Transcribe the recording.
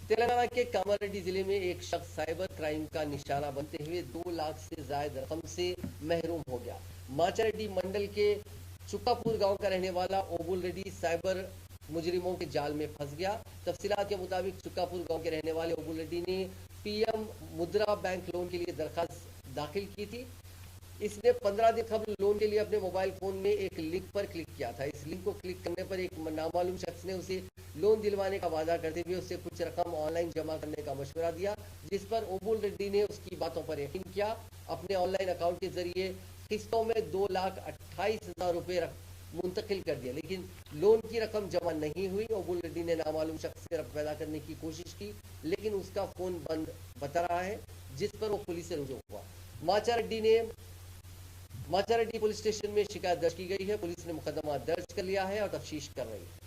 تلنگانہ کے کاماریڈی ضلع میں ایک شخص سائبر کرائم کا نشانہ بنتے ہوئے 2 لاکھ سے زائد رقم سے محروم ہو گیا۔ ماچاریڈی منڈل کے چکاپور گاؤں کا رہنے والا اوبول ریڈی سائبر مجرموں کے جال میں پھنس گیا۔ تفصیلات کے مطابق چکاپور گاؤں کے رہنے والے اوبول ریڈی نے پی ایم مدرا بینک لون کے لیے درخواست داخل کی تھی۔ اس نے 15 دن قبل لون کے لیے اپنے موبائل فون میں ایک لنک پر کلک کیا تھا۔ اس لنک کو کلک کرنے پر ایک نامعلوم شخص نے اسے لون دلوانے کا وعدہ کرتے ہوئے اسے کچھ رقم آن لائن جمع کرنے کا مشورہ دیا، جس پر اوبول ریڈی نے اس کی باتوں پر یقین کیا۔ اپنے آن لائن اکاؤنٹ کے ذریعے قسطوں میں 2,28,000 روپے منتقل کر دیا، لیکن لون کی رقم جمع نہیں ہوئی۔ اوبول ریڈی نے نامعلوم شخص سے رقم پیدا کرنے کی کوشش کی، لیکن اس کا فون بند بتا رہا ہے، جس پر وہ پولیس سے رجوع ہوا۔ ماچاریڈی پولیس اسٹیشن میں شکایت درج کی گئی ہے۔ پولیس نے مقدمہ درج کر لیا ہے اور تفتیش کر رہی ہے۔